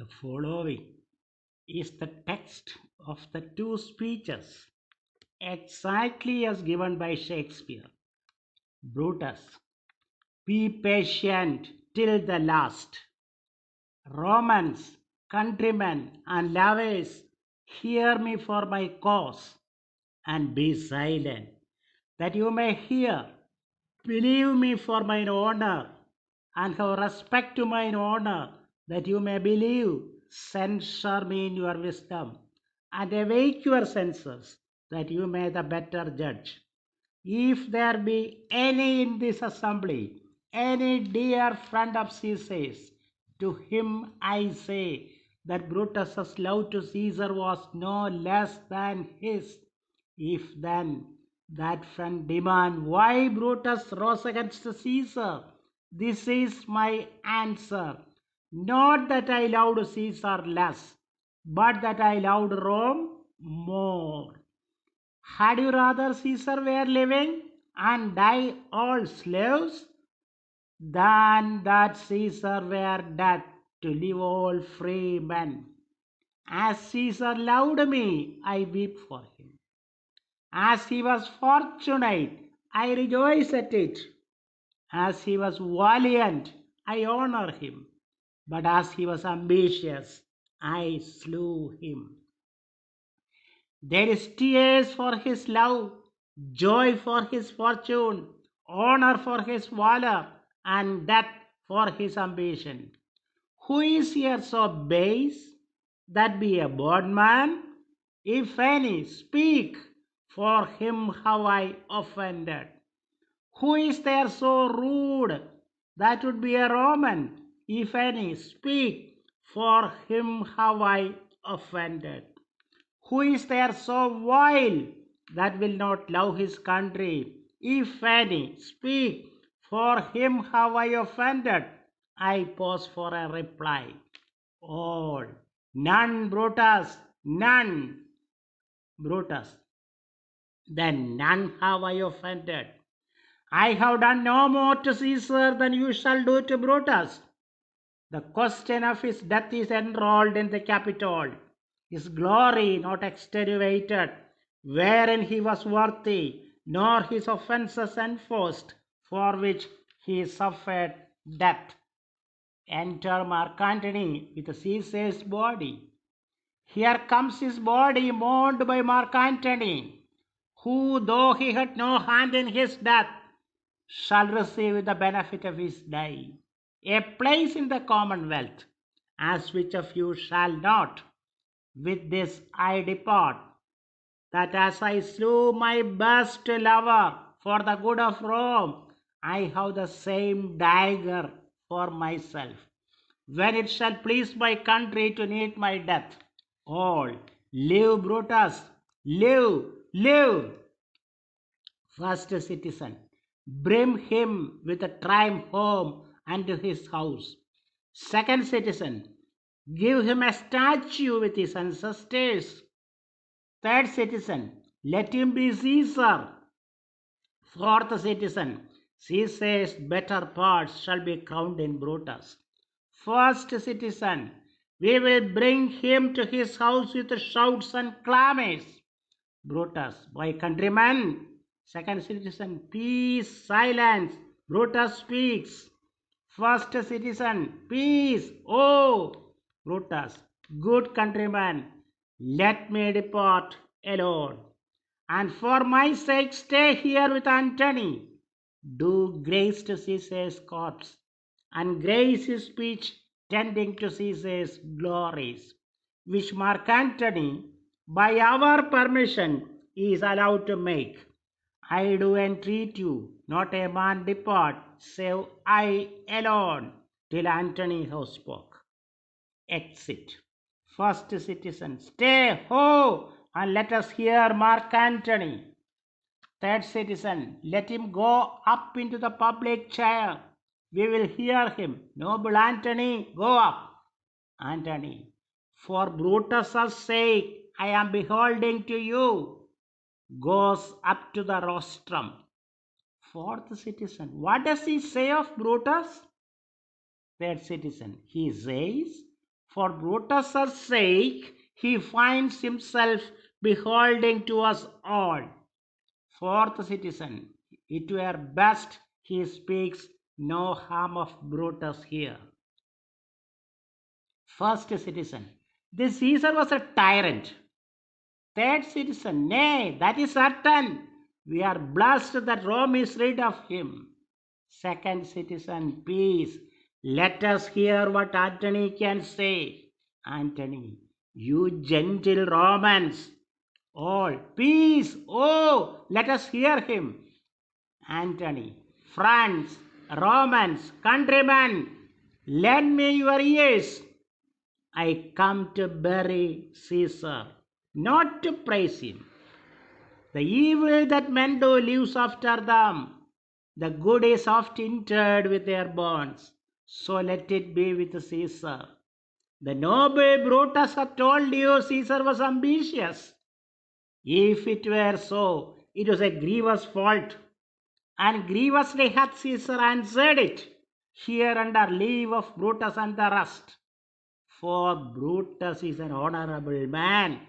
The following is the text of the two speeches, exactly as given by Shakespeare. Brutus, be patient till the last. Romans, countrymen, and lovers, hear me for my cause, and be silent, that you may hear. Believe me for mine honor, and have respect to mine honor, that you may believe. Censure me in your wisdom, and awake your senses, that you may the better judge. If there be any in this assembly, any dear friend of Caesar's, to him I say that Brutus's love to Caesar was no less than his. If then that friend demand why Brutus rose against Caesar, this is my answer. Not that I loved Caesar less, but that I loved Rome more. Had you rather Caesar were living and die all slaves, than that Caesar were dead to live all free men? As Caesar loved me, I weep for him. As he was fortunate, I rejoice at it. As he was valiant, I honor him. But as he was ambitious, I slew him. There is tears for his love, joy for his fortune, honor for his valor, and death for his ambition. Who is here so base that be a bondman? If any, speak, for him have I offended. Who is there so rude that would be a Roman? If any, speak, for him have I offended. Who is there so vile that will not love his country? If any, speak, for him have I offended. I pause for a reply. All. None, Brutus, none. Brutus. Then none have I offended. I have done no more to Caesar than you shall do to Brutus. The question of his death is enrolled in the Capitol, his glory not extenuated, wherein he was worthy, nor his offences enforced, for which he suffered death. Enter Mark Antony with Caesar's body. Here comes his body mourned by Mark Antony, who, though he had no hand in his death, shall receive the benefit of his day, a place in the commonwealth, as which of you shall not? With this I depart, that as I slew my best lover for the good of Rome, I have the same dagger for myself, when it shall please my country to need my death. All, live Brutus, live, live. First citizen, bring him with a triumph home and to his house. Second citizen, give him a statue with his ancestors. Third citizen, let him be Caesar. Fourth citizen, Caesar's better parts shall be crowned in Brutus. First citizen, we will bring him to his house with shouts and clamors. Brutus, my countrymen. Second citizen, peace, silence. Brutus speaks. First citizen, peace. Oh, Brutus, good countryman, let me depart alone. And for my sake, stay here with Antony. Do grace to Caesar's corpse, and grace his speech tending to Caesar's glories, which Mark Antony, by our permission, is allowed to make. I do entreat you, not a man depart, save I alone, till Antony have spoke. Exit. First citizen, stay, ho, and let us hear Mark Antony. Third citizen, let him go up into the public chair. We will hear him. Noble Antony, go up. Antony, for Brutus' sake, I am beholding to you. Goes up to the rostrum. Fourth citizen, what does he say of Brutus? Third citizen, he says, For Brutus's sake, he finds himself beholding to us all. Fourth citizen, it were best he speaks no harm of Brutus here. First citizen, this Caesar was a tyrant. Third citizen, nay, that is certain. We are blessed that Rome is rid of him. Second citizen, peace. Let us hear what Antony can say. Antony, you gentle Romans. All, peace. Oh, let us hear him. Antony, friends, Romans, countrymen, lend me your ears. I come to bury Caesar, not to praise him. The evil that men do lives after them. The good is oft interred with their bones. So let it be with Caesar. The noble Brutus had told you Caesar was ambitious. If it were so, it was a grievous fault, and grievously hath Caesar answered it, here under leave of Brutus and the rest. For Brutus is an honorable man.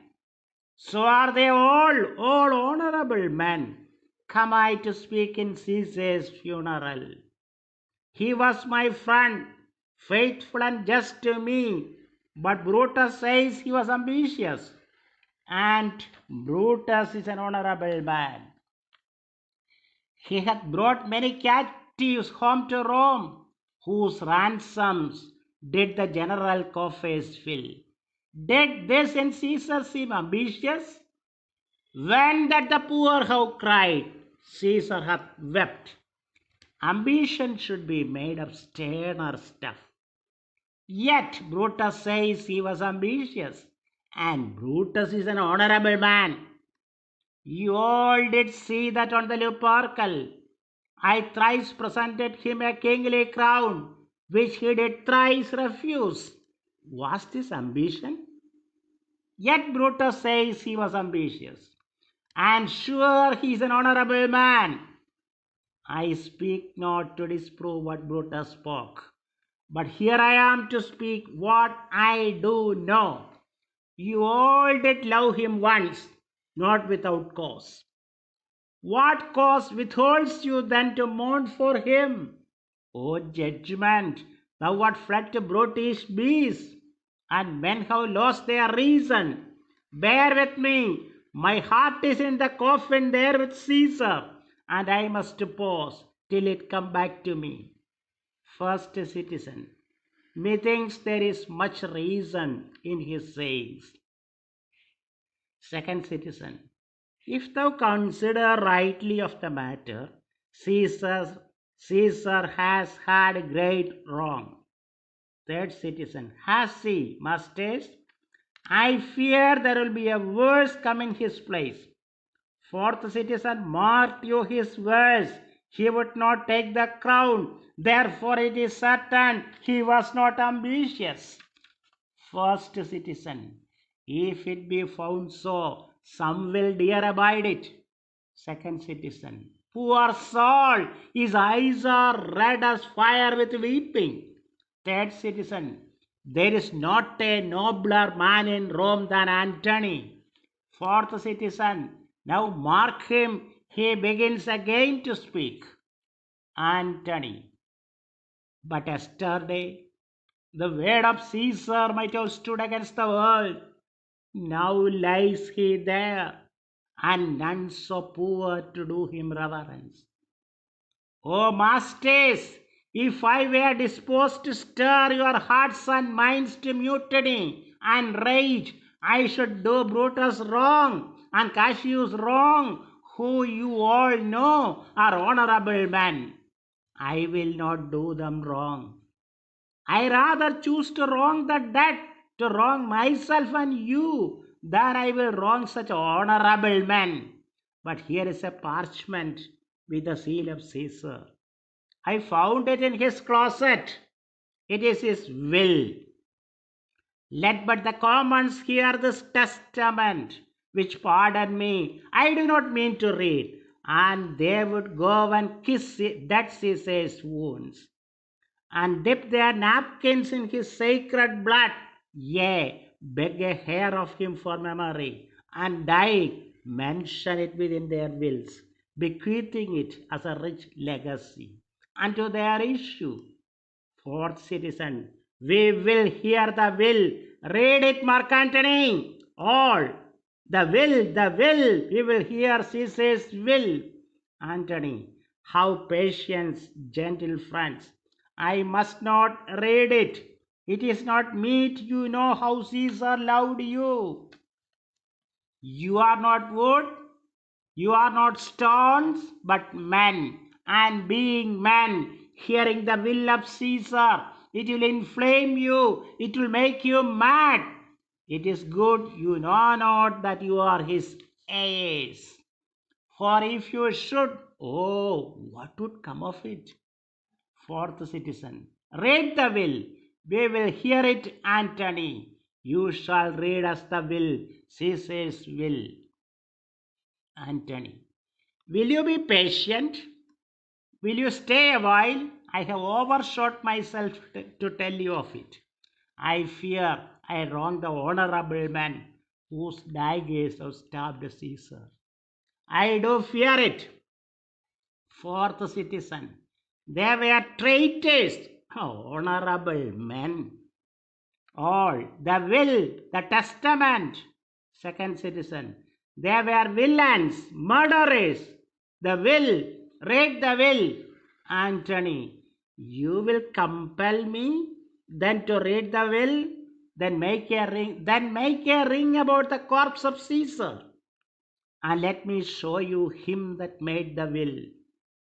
So are they all honorable men. Come I to speak in Caesar's funeral. He was my friend, faithful and just to me, but Brutus says he was ambitious, and Brutus is an honorable man. He hath brought many captives home to Rome, whose ransoms did the general coffers fill. Did this in Caesar seem ambitious? When that the poor have cried, Caesar hath wept. Ambition should be made of sterner stuff. Yet Brutus says he was ambitious, and Brutus is an honorable man. You all did see that on the Lupercal. I thrice presented him a kingly crown, which he did thrice refuse. Was this ambition? Yet Brutus says he was ambitious, and sure he is an honorable man. I speak not to disprove what Brutus spoke, but here I am to speak what I do know. You all did love him once, not without cause. What cause withholds you then to mourn for him? O judgment, thou art fled to brutish beasts, and men have lost their reason. Bear with me, my heart is in the coffin there with Caesar, and I must pause till it come back to me. First citizen, methinks there is much reason in his sayings. Second citizen, if thou consider rightly of the matter, Caesar has had great wrong. Third citizen, has he, masters? I fear there will be a worse come in his place. Fourth citizen, mark you his words. He would not take the crown. Therefore it is certain he was not ambitious. First citizen, if it be found so, some will dare abide it. Second citizen, poor soul, his eyes are red as fire with weeping. Third citizen, there is not a nobler man in Rome than Antony. Fourth citizen, now mark him, he begins again to speak. Antony, but yesterday the word of Caesar might have stood against the world. Now lies he there, and none so poor to do him reverence. O masters, if I were disposed to stir your hearts and minds to mutiny and rage, I should do Brutus wrong and Cassius wrong, who you all know are honorable men. I will not do them wrong. I rather choose to wrong the dead, to wrong myself and you, than I will wrong such honorable men. But here is a parchment with the seal of Caesar. I found it in his closet. It is his will. Let but the commons hear this testament, which, pardon me, I do not mean to read, and they would go and kiss dead Caesar's wounds, and dip their napkins in his sacred blood, Yea, beg a hair of him for memory, and dying, mention it within their wills, bequeathing it as a rich legacy unto their issue. Fourth citizen, we will hear the will. Read it, Mark Antony. All. The will. We will hear Caesar's will. Antony, how patience, gentle friends. I must not read it. It is not meet. You know how Caesar loved you. You are not wood, you are not stones, but men. And being men, hearing the will of Caesar, it will inflame you, it will make you mad. It is good you know not that you are his heirs. For if you should, oh, what would come of it? Fourth citizen, read the will. We will hear it, Antony. You shall read us the will, Caesar's will. Antony, will you be patient? Will you stay a while? I have overshot myself to tell you of it. I fear I wrong the honorable man whose daggers have stabbed Caesar. I do fear it. Fourth citizen, they were traitors, honorable men. All, the will, the testament. Second citizen, they were villains, murderers. The will, read the will. Antony, you will compel me then to read the will, then make a ring about the corpse of Caesar, and let me show you him that made the will.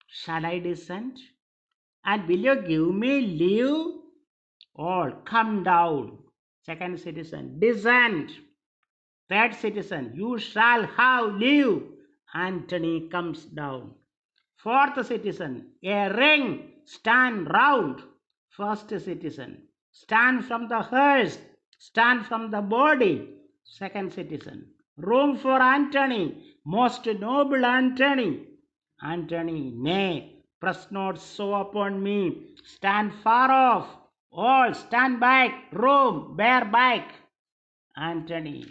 Shall I descend? And will you give me leave? All, come down. Second citizen, descend. Third citizen, you shall have leave. Antony comes down. Fourth citizen, a ring, stand round. First citizen, stand from the hearse, stand from the body. Second citizen, room for Antony, most noble Antony. Antony, nay, press not so upon me. Stand far off. All stand back. Room, bear back. Antony,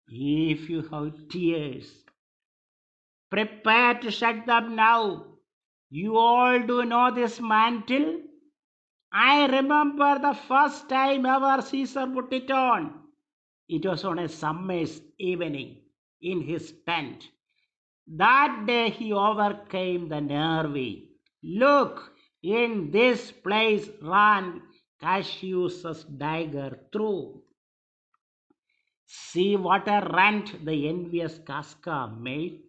if you have tears, prepare to shed them now. You all do know this mantle. I remember the first time ever Caesar put it on. It was on a summer's evening in his tent. That day he overcame the Nervi. Look, in this place ran Cassius's dagger through. See what a rent the envious Casca made.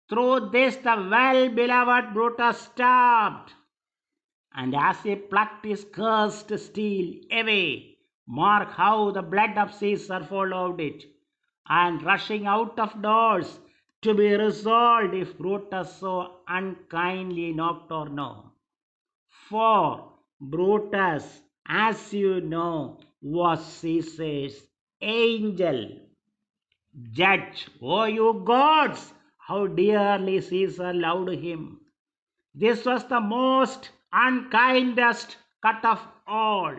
Through this the well-beloved Brutus stabbed, and as he plucked his cursed steel away, mark how the blood of Caesar followed it, and rushing out of doors, to be resolved if Brutus so unkindly knocked or no. For Brutus, as you know, was Caesar's angel. Judge, O you gods, how dearly Caesar loved him. This was the most unkindest cut of all.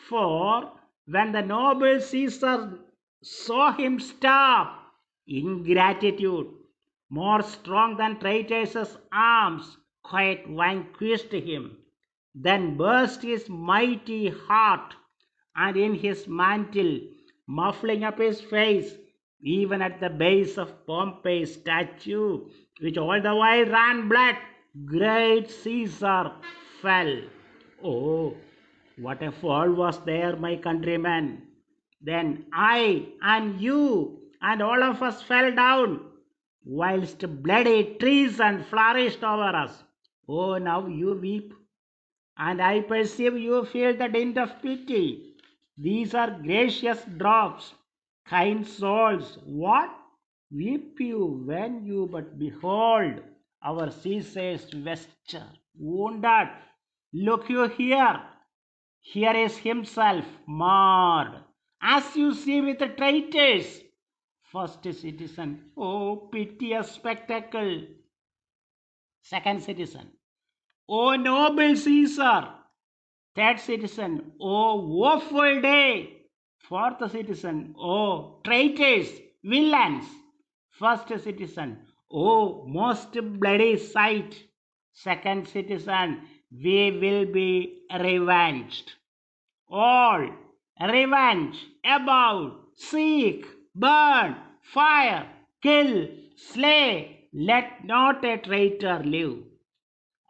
For when the noble Caesar saw him starve, ingratitude, more strong than traitors' arms, quite vanquished him. Then burst his mighty heart, and in his mantle, muffling up his face, even at the base of Pompey's statue, which all the while ran blood, great Caesar fell. Oh, what a fall was there, my countrymen! Then I and you and all of us fell down, whilst bloody treason flourished over us. Oh, now you weep, and I perceive you feel the dint of pity. These are gracious drops, kind souls. What? Weep you when you but behold our Caesar's vesture wounded. Look you here. Here is himself marred, as you see with the traitors. First citizen, oh piteous spectacle. Second citizen, oh noble Caesar, Third citizen, oh, woeful day. Fourth citizen, oh, traitors, villains. First citizen, oh, most bloody sight. Second citizen, we will be revenged. All revenge about, seek, burn, fire, kill, slay, let not a traitor live.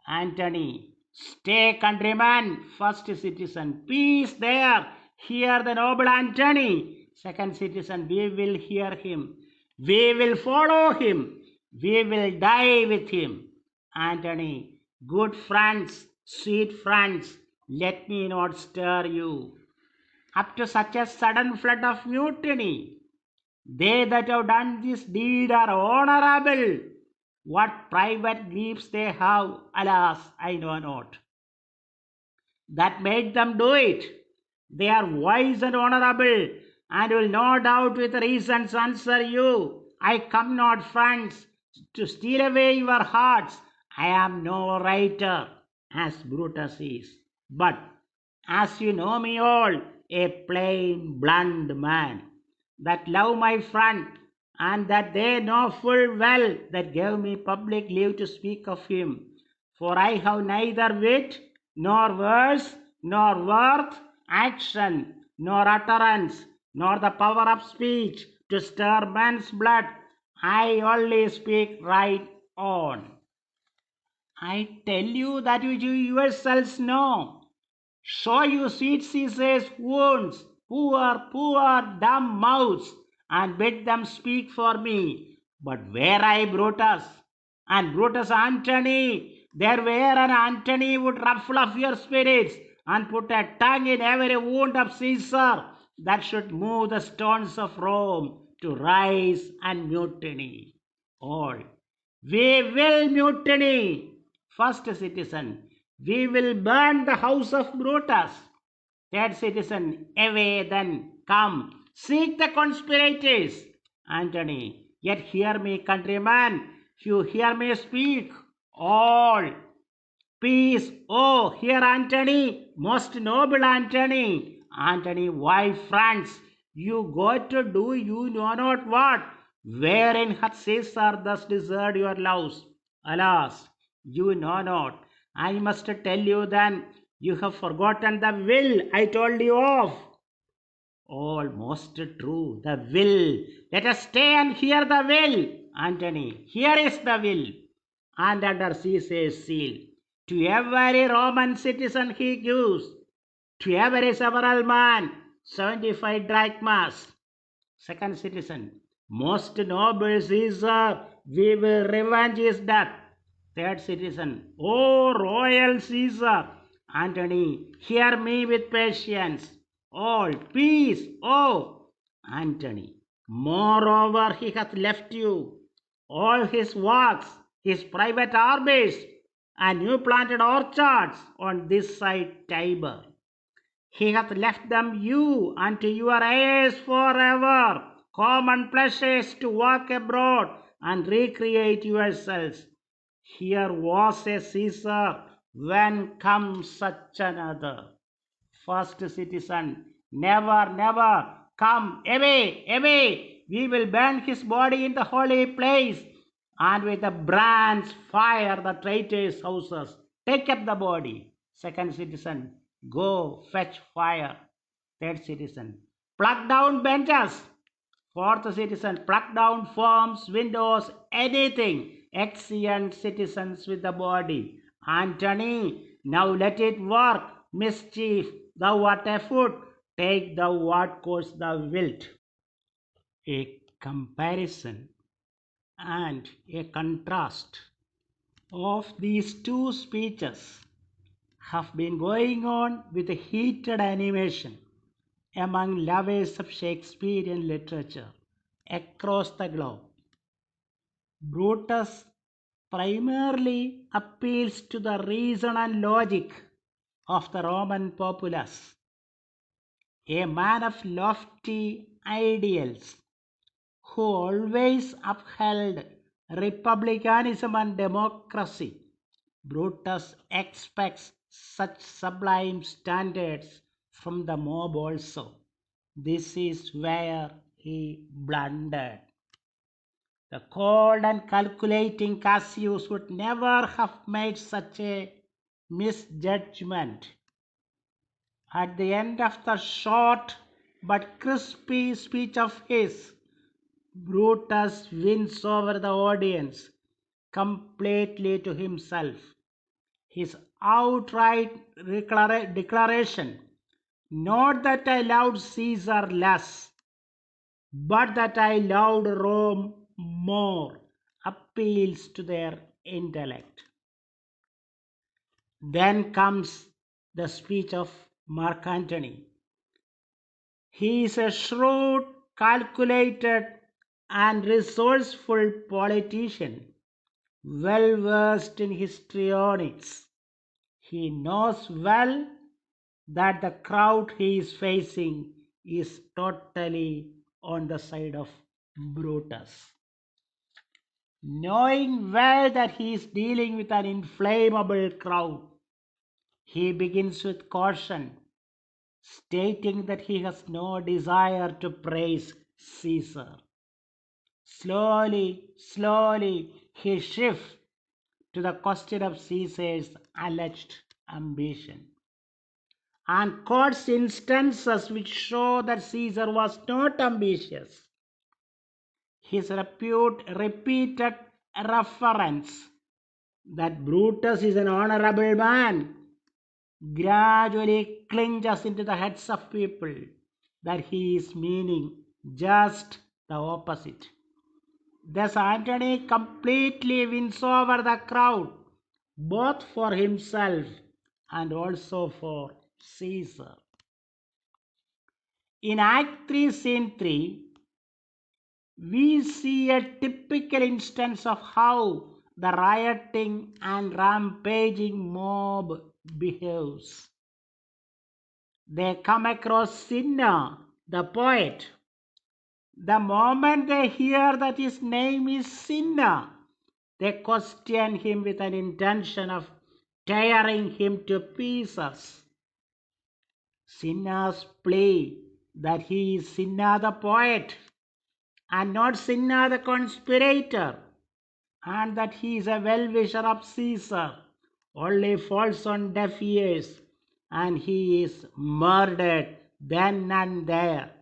Antony, stay, countryman. First citizen, peace there. Hear the noble Antony. Second citizen, we will hear him. We will follow him. We will die with him. Antony, good friends, sweet friends, let me not stir you up to such a sudden flood of mutiny. They that have done this deed are honorable. What private griefs they have, alas, I know not. That made them do it. They are wise and honorable, and will no doubt with reasons answer you. I come not, friends, to steal away your hearts. I am no writer, as Brutus is, but, as you know me all, a plain, blunt man, that love my friend, and that they know full well that gave me public leave to speak of him. For I have neither wit, nor words, nor worth, action, nor utterance, nor the power of speech to stir men's blood. I only speak right on. I tell you that which you yourselves know. So you see Caesar's wounds, poor, dumb mouths, and bid them speak for me. But were I Brutus, and Brutus Antony, there were an Antony would ruffle up your spirits, and put a tongue in every wound of Caesar, that should move the stones of Rome to rise and mutiny. All. We will mutiny. First citizen, we will burn the house of Brutus. Third citizen, away then, come, seek the conspirators. Antony, yet hear me, countryman, you hear me speak. All. Peace, oh, hear Antony, most noble Antony. Antony, why, friends, you go to do you know not what? Wherein hath Caesar thus deserved your loves? Alas, you know not. I must tell you then, you have forgotten the will I told you of. Almost true, the will. Let us stay and hear the will. Antony, here is the will. And under Caesar's seal, to every Roman citizen he gives, to every several man, 75 drachmas. Second citizen, most noble Caesar, we will revenge his death. Third citizen, O royal Caesar. Antony, hear me with patience. All, peace, oh, Antony. Moreover, he hath left you all his works, his private arbits, and new planted orchards on this side Tiber. He hath left them you unto your heirs forever, common pleasures to walk abroad and recreate yourselves. Here was a Caesar, when comes such another? First citizen, never, never, come, away, away. We will burn his body in the holy place, and with the brands fire the traitors' houses. Take up the body. Second citizen, go fetch fire. Third citizen, pluck down benches. Fourth citizen, pluck down forms, windows, anything. Exeunt citizens with the body. Antony, now let it work. Mischief, thou art afoot. Take thou what course thou wilt. A comparison and a contrast of these two speeches have been going on with heated animation among lovers of Shakespearean literature across the globe. Brutus primarily appeals to the reason and logic of the Roman populace, a man of lofty ideals who always upheld republicanism and democracy. Brutus expects such sublime standards from the mob also. This is where he blundered. The cold and calculating Cassius would never have made such a misjudgment. At the end of the short but crispy speech of his, Brutus wins over the audience completely to himself. His outright declaration, not that I loved Caesar less, but that I loved Rome more, appeals to their intellect. Then comes the speech of Mark Antony. He is a shrewd, calculated, and resourceful politician, well versed in histrionics. He knows well that the crowd he is facing is totally on the side of Brutus. Knowing well that he is dealing with an inflammable crowd, he begins with caution, stating that he has no desire to praise Caesar. Slowly, he shifts to the question of Caesar's alleged ambition and quotes instances which show that Caesar was not ambitious. His repeated reference that Brutus is an honorable man gradually clinches into the heads of people that he is meaning just the opposite. Thus, Antony completely wins over the crowd, both for himself and also for Caesar. In Act 3, Scene 3, we see a typical instance of how the rioting and rampaging mob behaves. They come across Cinna, the poet. The moment they hear that his name is Cinna, they question him with an intention of tearing him to pieces. Cinna's plea that he is Cinna the poet and not Cinna the conspirator, and that he is a well-wisher of Caesar, only falls on deaf ears, and he is murdered then and there.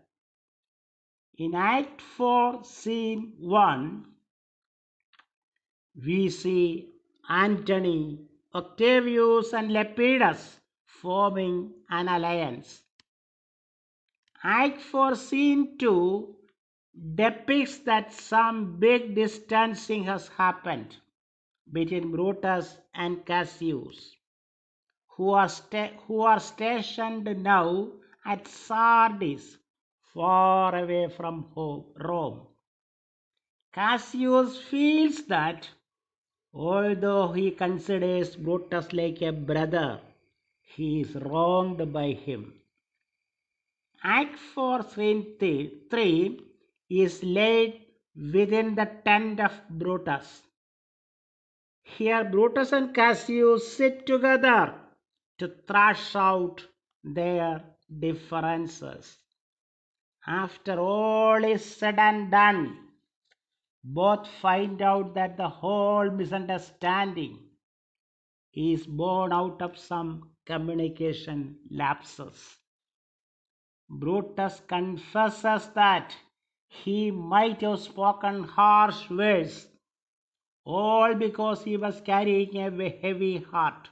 In Act 4, Scene 1, we see Antony, Octavius, and Lepidus forming an alliance. Act 4, Scene 2 depicts that some big distancing has happened between Brutus and Cassius, who are stationed now at Sardis, far away from Rome. Cassius feels that although he considers Brutus like a brother, he is wronged by him. Act 4, Scene 3 is laid within the tent of Brutus. Here Brutus and Cassius sit together to thrash out their differences. After all is said and done, both find out that the whole misunderstanding is born out of some communication lapses. Brutus confesses that he might have spoken harsh words, all because he was carrying a heavy heart,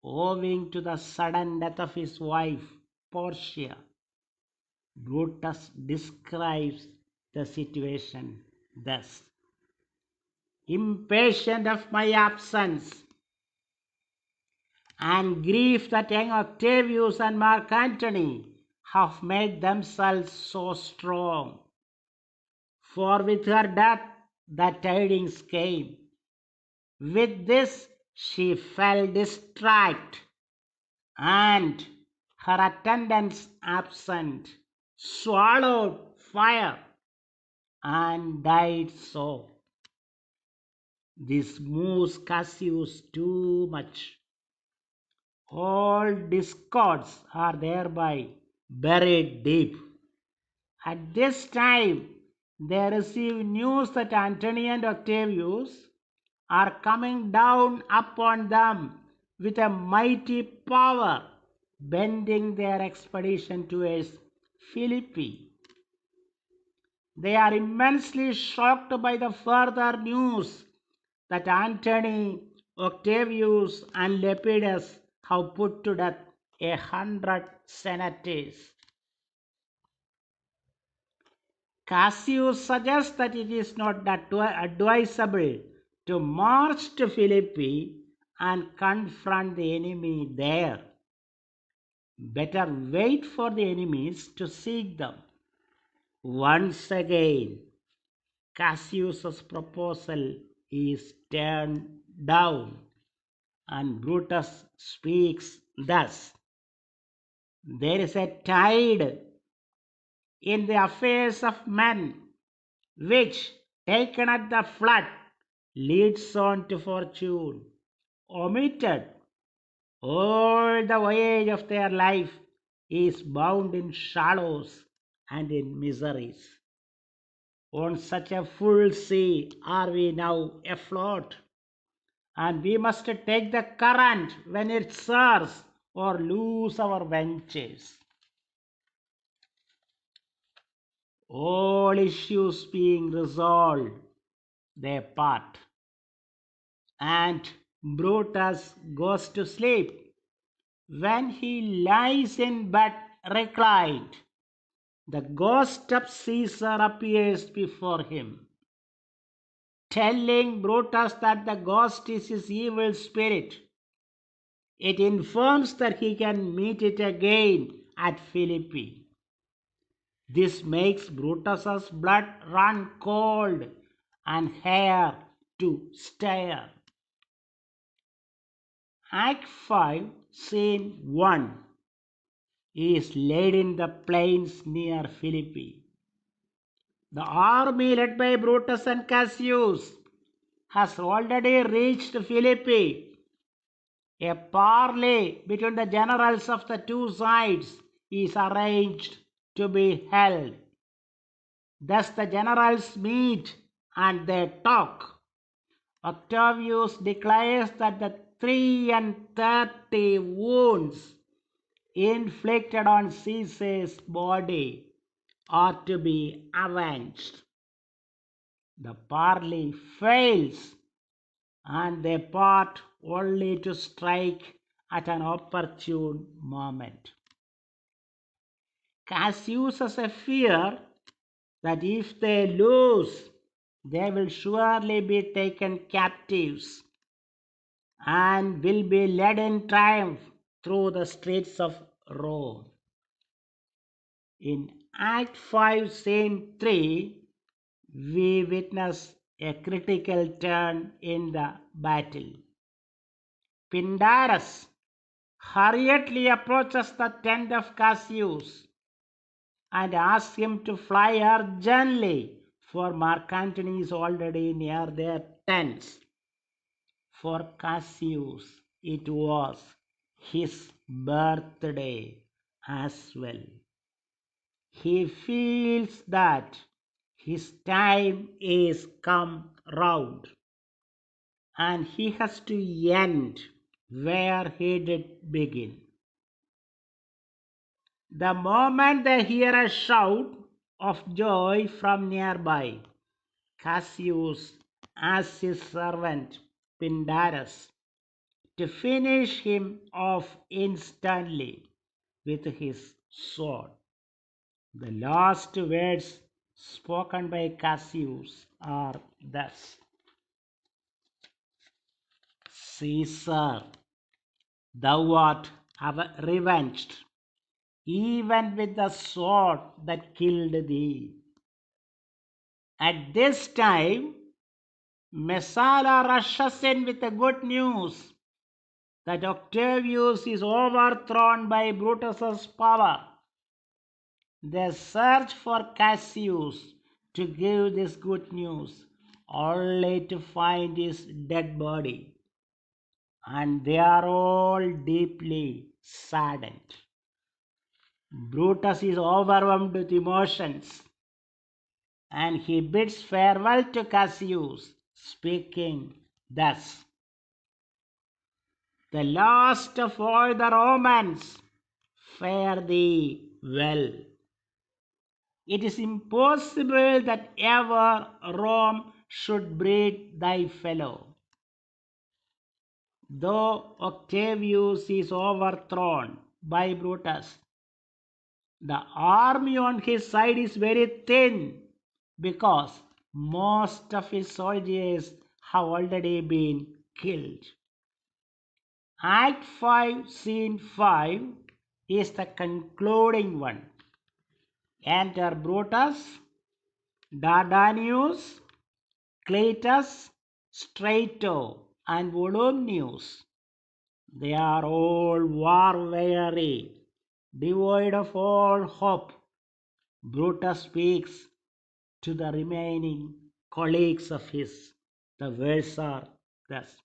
owing to the sudden death of his wife, Portia. Brutus describes the situation thus: impatient of my absence, and grief that young Octavius and Mark Antony have made themselves so strong. For with her death the tidings came. With this she fell distraught, and her attendants absent swallowed fire and died so. This moves Cassius too much. All discords are thereby buried deep. At this time, they receive news that Antony and Octavius are coming down upon them with a mighty power, bending their expedition towards Philippi. They are immensely shocked by the further news that Antony, Octavius, and Lepidus have put to death 100 senators. Cassius suggests that it is not advisable to march to Philippi and confront the enemy there. Better wait for the enemies to seek them. Once again, Cassius's proposal is turned down, and Brutus speaks thus: "There is a tide in the affairs of men, which, taken at the flood, leads on to fortune. Omitted, all the voyage of their life is bound in shallows and in miseries. On such a full sea are we now afloat, and we must take the current when it serves or lose our ventures. All issues being resolved, they part, and Brutus goes to sleep. When he lies in bed reclined, the ghost of Caesar appears before him, telling Brutus that the ghost is his evil spirit. It informs that he can meet it again at Philippi. This makes Brutus's blood run cold and hair to stare. Act 5, Scene 1 is laid in the plains near Philippi. The army led by Brutus and Cassius has already reached Philippi. A parley between the generals of the two sides is arranged to be held. Thus the generals meet and they talk. Octavius declares that the 33 wounds inflicted on Caesar's body are to be avenged. The parley fails, and they part only to strike at an opportune moment. Cassius has a fear that if they lose, they will surely be taken captives and will be led in triumph through the streets of Rome. In Act 5, Scene 3, we witness a critical turn in the battle. Pindarus hurriedly approaches the tent of Cassius and asks him to fly urgently, for Mark Antony is already near their tents. For Cassius, it was his birthday as well. He feels that his time is come round, and he has to end where he did begin. The moment they hear a shout of joy from nearby, Cassius asks his servant Pindarus to finish him off instantly with his sword. The last words spoken by Cassius are thus: "Caesar, thou art revenged, even with the sword that killed thee." At this time, Messala rushes in with the good news that Octavius is overthrown by Brutus's power. They search for Cassius to give this good news, only to find his dead body. and they are all deeply saddened. Brutus is overwhelmed with emotions, and he bids farewell to Cassius, speaking thus: "The last of all the Romans, fare thee well. It is impossible that ever Rome should breed thy fellow. Though Octavius is overthrown by Brutus, the army on his side is very thin because most of his soldiers have already been killed." Act 5, Scene 5 is the concluding one. Enter Brutus, Dardanius, Cletus, Strato, and Volumnius. They are all war-weary, devoid of all hope. Brutus speaks to the remaining colleagues of his. The words are thus: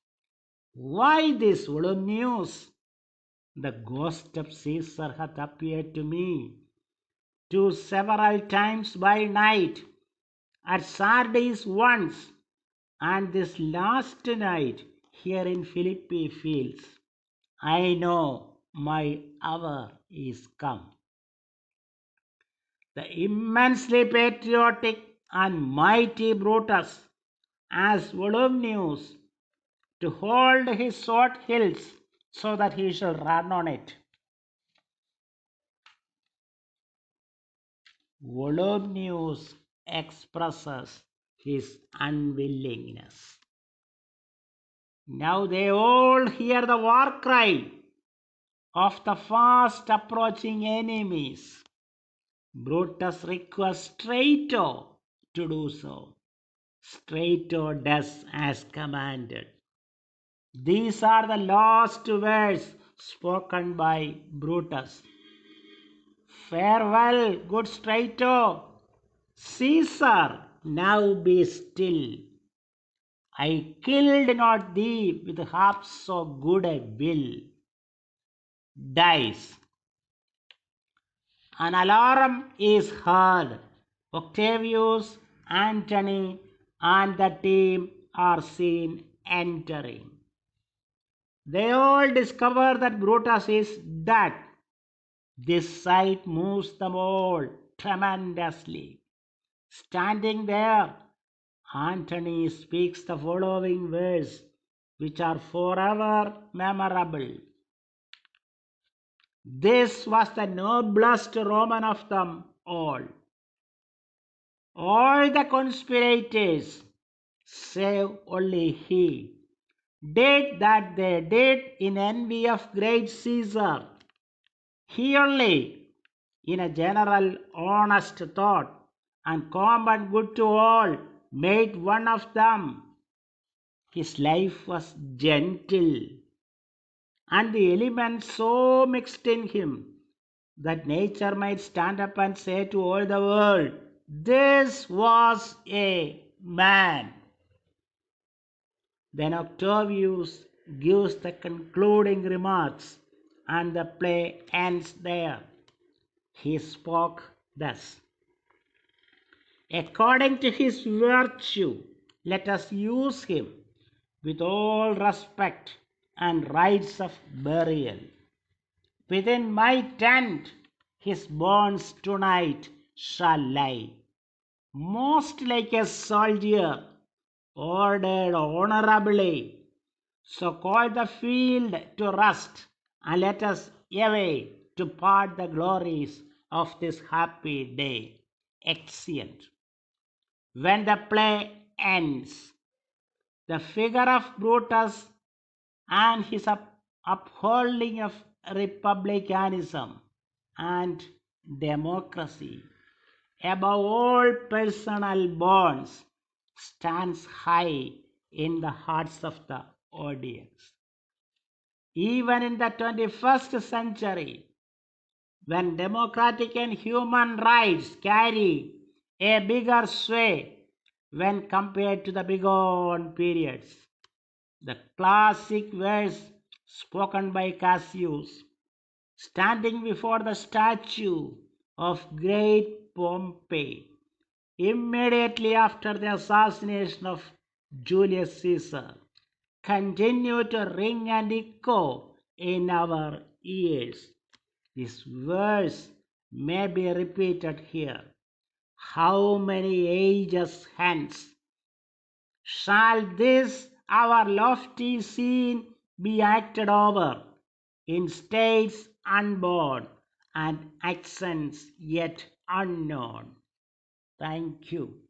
"Why this, Volumnius? The ghost of Caesar hath appeared to me two several times by night, at Sardis once, and this last night here in Philippi fields. I know my hour is come." The immensely patriotic and mighty Brutus asks Volumnius to hold his sword hilts so that he shall run on it. Volumnius expresses his unwillingness. Now they all hear the war cry of the fast approaching enemies. Brutus requests Strato to do so. Strato does as commanded. These are the last words spoken by Brutus: "Farewell, good Strato. Caesar, now be still. I killed not thee with half so good a will." Dies. An alarm is heard. Octavius, Antony, and the team are seen entering. They all discover that Brutus is dead. This sight moves them all tremendously. Standing there, Antony speaks the following words, which are forever memorable: "This was the noblest Roman of them all. All the conspirators, save only he, did that they did in envy of great Caesar. He only, in a general honest thought and common good to all, made one of them. His life was gentle, and the elements so mixed in him that nature might stand up and say to all the world, this was a man." Then Octavius gives the concluding remarks, and the play ends there. He spoke thus: "According to his virtue, let us use him with all respect and rites of burial. Within my tent his bones tonight shall lie, most like a soldier ordered honorably. So call the field to rest, and let us away to part the glories of this happy day." Exeunt. When the play ends, the figure of Brutus and his upholding of republicanism and democracy above all personal bonds stands high in the hearts of the audience. Even in the 21st century, when democratic and human rights carry a bigger sway when compared to the bygone periods, the classic verse spoken by Cassius, standing before the statue of great Pompey immediately after the assassination of Julius Caesar, continue to ring and echo in our ears. This verse may be repeated here. How many ages hence shall this our lofty scene be acted over in states unborn and accents yet unknown? Thank you.